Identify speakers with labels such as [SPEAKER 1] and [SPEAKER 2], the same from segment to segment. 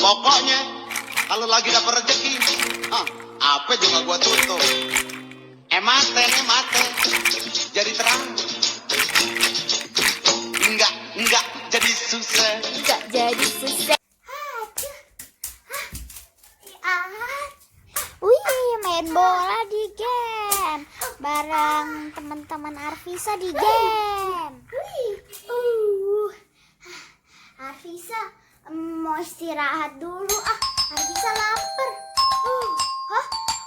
[SPEAKER 1] Pokoknya kalau lagi dapat rezeki, apa juga gua tutup. Mate, jadi terang. Enggak jadi susah.
[SPEAKER 2] Gak jadi susah. Wih, main bola di game bareng teman-teman Arvisa di game. Arvisa mau istirahat dulu. Arvisa lapar.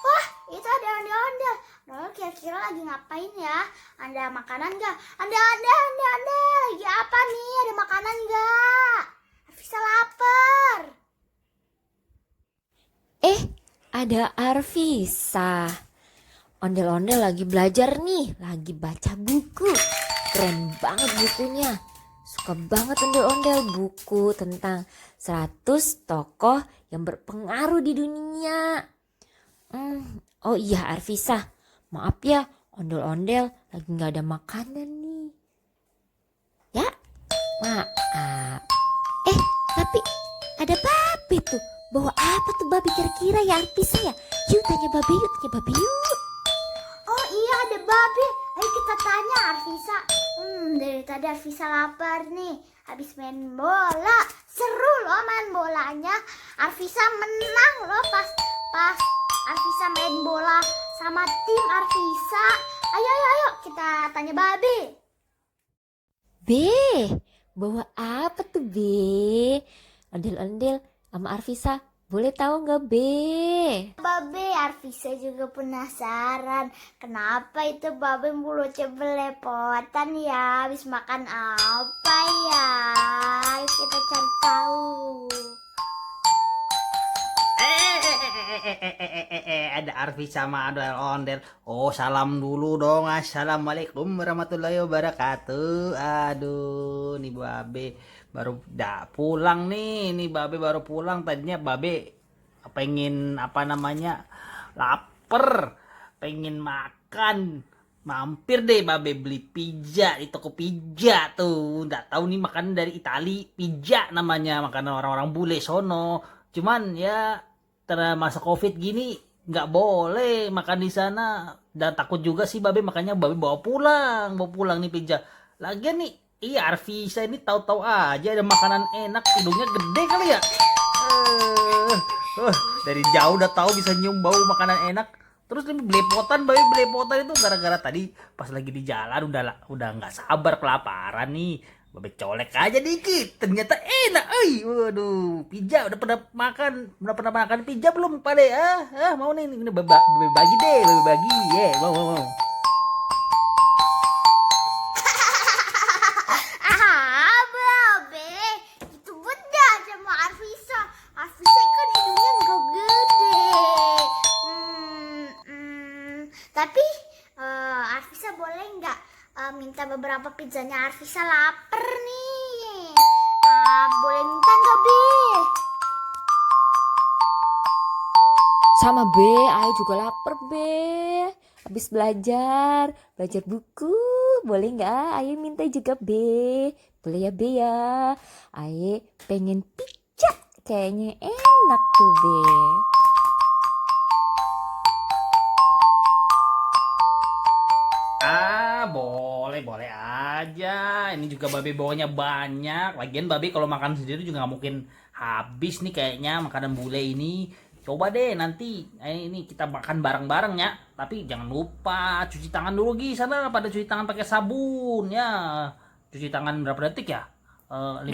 [SPEAKER 2] Wah, itu ada ondel-ondel. Nol kira-kira lagi ngapain ya? Ada makanan nggak? Ada. Lagi apa nih? Ada makanan nggak? Arvisa lapar.
[SPEAKER 3] Ada Arvisa. Ondel-ondel lagi belajar nih, lagi baca buku. Keren banget bukunya. Suka banget ondel-ondel, buku tentang 100 tokoh yang berpengaruh di dunia. Oh iya Arvisa, maaf ya, ondel-ondel lagi gak ada makanan nih. Ya, maaf. Tapi ada babi tuh. Bawa apa tuh babi kira-kira ya Arvisa ya? Yuk tanya babi yuk.
[SPEAKER 2] Oh iya, ada babi. Ayo kita tanya Arvisa. Dari tadi Arvisa lapar nih. Habis main bola. Seru loh main bolanya. Arvisa menang loh pas Arvisa main bola sama tim Arvisa. Ayo kita tanya babi.
[SPEAKER 3] Bawa apa tuh Ondel-ondel sama Arvisa, boleh tahu nggak
[SPEAKER 2] Babe, Arvisa juga penasaran. Kenapa itu babe mulutnya belepotan ya? Habis makan apa ya? Ayo kita cari tahu.
[SPEAKER 4] Ada Arvisa sama ada ondel. Oh, salam dulu dong. Assalamualaikum warahmatullahi wabarakatuh. Aduh, nih babe baru pulang nih. Nih babe baru pulang. Tadinya babe pengen lapar, pengen makan. Mampir deh babe beli pizza di toko pizza tuh. Nggak tahu nih makanan dari Itali, pizza namanya, makanan orang-orang bule sono. Cuman ya karena masa Covid gini nggak boleh makan di sana, dan takut juga sih babe, makanya babe bawa pulang nih pizza. Lagian nih, iya Arvisa ini tahu-tahu aja ada makanan enak, hidungnya gede kali ya. Dari jauh udah tahu bisa nyium bau makanan enak. Terus ini belepotan itu gara-gara tadi pas lagi di jalan udah nggak sabar kelaparan nih. Babe colek aja dikit, ternyata enak. Waduh, pizza udah pernah makan pizza belum pada ya? Mau nih, ini babe bagi deh, babe bagi. Mau.
[SPEAKER 2] Babe, itu beda sama Arvisa. Arvisa kan hidungnya nggak gede. Tapi Arvisa boleh nggak minta beberapa pizzanya? Arvisa lapar nih. Boleh minta nggak, Be?
[SPEAKER 3] Sama Ayo juga lapar Habis belajar buku, boleh nggak? Ayo minta juga boleh ya ya. Ayo pengen pizza, kayaknya enak tuh
[SPEAKER 4] Boleh aja. Ini juga babe bawanya banyak. Lagian babe kalau makan sendiri juga nggak mungkin habis nih kayaknya makanan bule ini. Coba deh nanti ini kita makan bareng-bareng ya. Tapi jangan lupa cuci tangan dulu sana. Pada cuci tangan pakai sabun ya. Cuci tangan berapa detik ya?
[SPEAKER 3] 20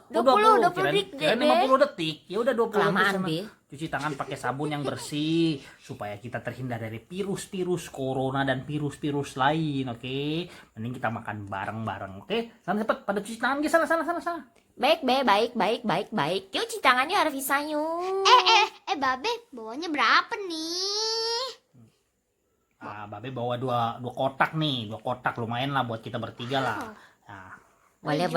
[SPEAKER 3] detik.
[SPEAKER 4] Kirain 50 detik. Ya udah 20
[SPEAKER 3] Kelamaan,
[SPEAKER 4] detik. Cuci tangan pakai sabun yang bersih supaya kita terhindar dari virus-virus corona dan virus-virus lain, oke? Mending kita makan bareng-bareng, oke? Sana cepet pada cuci tangan sana.
[SPEAKER 3] Baik baik. Yuk cuci tangannya Arvisa yuk.
[SPEAKER 2] Babe, bawanya berapa nih?
[SPEAKER 4] Babe bawa dua kotak nih, 2 kotak lumayan lah buat kita bertiga lah. Nah,
[SPEAKER 3] Boleh.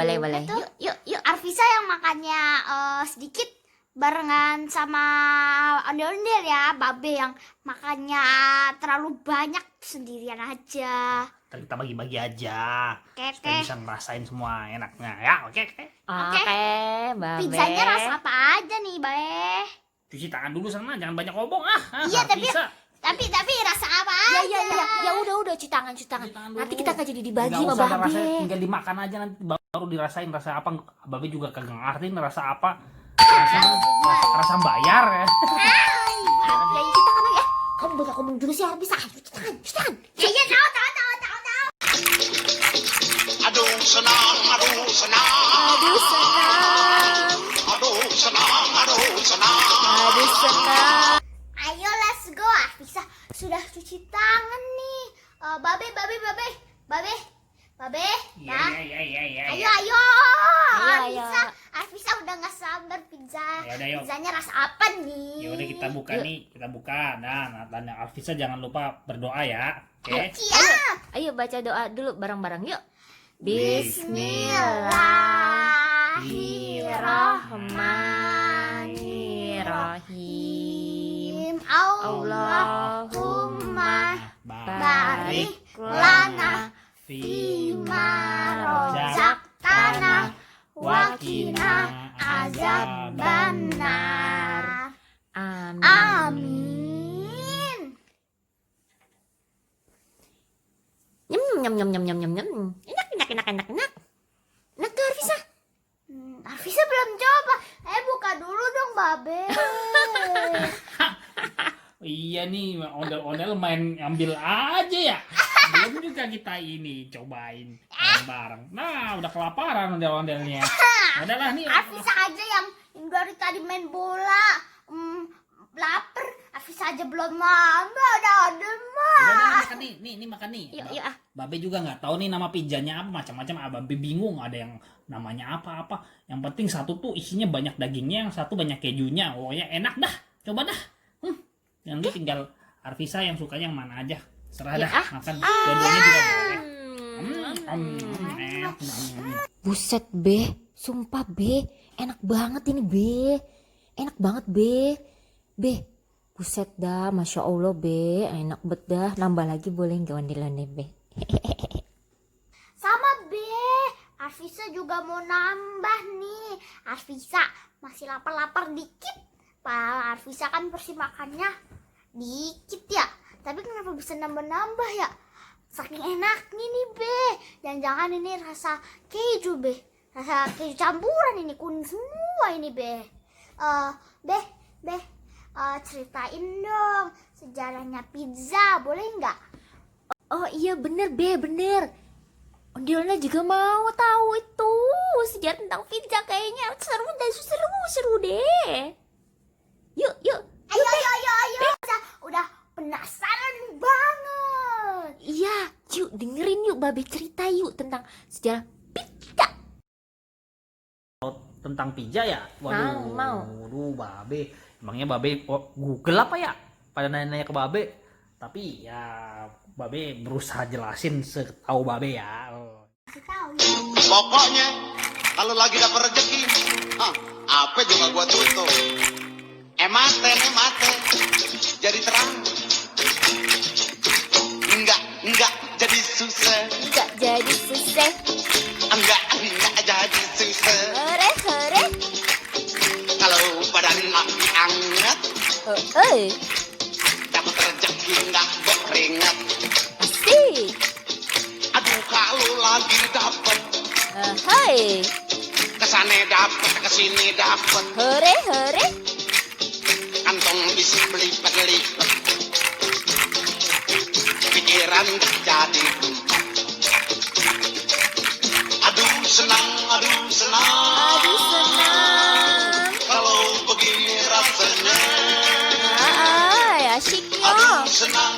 [SPEAKER 2] Yuk Arvisa yang makannya sedikit barengan sama ondel-ondel ya. Babe yang makannya terlalu banyak sendirian aja.
[SPEAKER 4] kita bagi-bagi aja.
[SPEAKER 2] Oke.
[SPEAKER 4] Supaya bisa ngerasain semua enaknya ya, oke.
[SPEAKER 3] Oke, Babe.
[SPEAKER 2] Pizzanya rasa apa aja nih, Babe?
[SPEAKER 4] cuci tangan dulu sana, jangan banyak ngomong ah.
[SPEAKER 2] Iya,
[SPEAKER 4] nggak
[SPEAKER 2] tapi
[SPEAKER 4] bisa.
[SPEAKER 2] tapi rasa apa
[SPEAKER 3] Ya
[SPEAKER 2] aja?
[SPEAKER 3] ya udah cuci tangan.
[SPEAKER 4] Cuci tangan
[SPEAKER 3] Nanti
[SPEAKER 4] dulu.
[SPEAKER 3] kita nggak jadi dibagi
[SPEAKER 4] Nggak
[SPEAKER 3] sama
[SPEAKER 4] usah ada
[SPEAKER 3] babe.
[SPEAKER 4] rasanya, tinggal dimakan aja nanti baru dirasain rasa apa. Babe juga kagak ngertiin rasa apa. Rasa bayar ya.
[SPEAKER 2] Ya kita kan ya.
[SPEAKER 3] Kamu banyak ngomong dulu sih Arbisa. Cuci tangan.
[SPEAKER 2] Ya tahu.
[SPEAKER 1] Aduh senang, aduh senang,
[SPEAKER 3] Aduh senang.
[SPEAKER 1] aduh senang, aduh senang.
[SPEAKER 3] Aduh senang.
[SPEAKER 2] Ayo let's go. Arfisa sudah cuci tangan nih. Babe.
[SPEAKER 4] Iya.
[SPEAKER 2] Ayo.
[SPEAKER 3] Ayo.
[SPEAKER 2] Arfisa udah nggak sabar pizza.
[SPEAKER 4] Ya udah, yuk.
[SPEAKER 2] Pizzanya rasa apa nih?
[SPEAKER 4] Ya udah kita buka nih, kita buka. Nah, dan Arfisa jangan lupa berdoa ya. Oke.
[SPEAKER 2] Siap.
[SPEAKER 3] Ayo baca doa dulu bareng-bareng yuk. Bismillahirrahmanirrahim.
[SPEAKER 2] Allahumma barik lana fima rozaqtana wa qina azabannar.
[SPEAKER 3] Amin.
[SPEAKER 2] Amin.
[SPEAKER 3] Nyem. Enak. Enak tuh Arfisa.
[SPEAKER 2] Arfisa belum coba. Buka dulu dong, Babe.
[SPEAKER 4] Iya nih, ondel-ondel main ambil aja ya. Belum juga kita ini cobain bareng. Nah, udah kelaparan ondel-ondelnya. Udahlah nih.
[SPEAKER 2] Arfisa aja yang dari tadi main bola. Lapar. Arfisa aja belum nambah. Ada mah.
[SPEAKER 4] Udah makan nih, makan nih.
[SPEAKER 3] Yuk ah.
[SPEAKER 4] Babe juga nggak tahu nih nama pizzanya apa, macam-macam. Babe bingung, ada yang namanya apa-apa. Yang penting satu tuh isinya banyak dagingnya, yang satu banyak kejunya. Pokoknya enak dah, coba dah. Nanti tinggal Arfisa yang sukanya yang mana aja. Serah
[SPEAKER 3] Ya,
[SPEAKER 4] dah,
[SPEAKER 3] ah.
[SPEAKER 4] makan. Dua-duanya juga boleh.
[SPEAKER 3] Buset be, sumpah be, enak banget ini be, enak banget be, buset dah, masya Allah be, enak bet dah, nambah lagi boleh nggak ondel-ondel be?
[SPEAKER 2] Sama B. Arfisa juga mau nambah nih. Arfisa masih lapar-lapar dikit. Pak Arfisa kan porsi makannya dikit ya. Tapi kenapa bisa nambah-nambah ya? Saking enaknya nih Be. Jangan-jangan ini rasa keju Be. Rasa keju campuran ini, kuning semua ini Be. Be, ceritain dong sejarahnya pizza, boleh nggak?
[SPEAKER 3] Oh iya bener be, bener. Ondel-ondel juga mau tahu itu sejarah tentang pizza kayaknya seru deh. Yuk.
[SPEAKER 2] Ayo. Udah penasaran banget.
[SPEAKER 3] Iya, yuk dengerin yuk Babe cerita yuk tentang sejarah pizza.
[SPEAKER 4] Tentang pizza ya? Waduh,
[SPEAKER 3] Mau.
[SPEAKER 4] Waduh, Babe. Emangnya Babe Google apa ya? Pada nanya ke Babe. Tapi ya Babe berusaha jelasin setahu Babe ya.
[SPEAKER 1] Pokoknya kalau lagi dapat rezeki, apa juga gua tutup. Mate, jadi terang. Enggak jadi susah.
[SPEAKER 3] Enggak jadi susah.
[SPEAKER 1] Enggak jadi susah.
[SPEAKER 3] Hore.
[SPEAKER 1] Kalau badan lagi anget, dapat rezeki enggak berkeringat.
[SPEAKER 3] Asik.
[SPEAKER 1] Aduh kalau lagi dapat,
[SPEAKER 3] Hai.
[SPEAKER 1] kesane dapat, kesini dapat,
[SPEAKER 3] Hore.
[SPEAKER 1] kantong bisa belipet-lipet, pikiran tak jadi tempat. Aduh senang, kalau begini rasanya.
[SPEAKER 3] Asyiknya.
[SPEAKER 1] Aduh senang,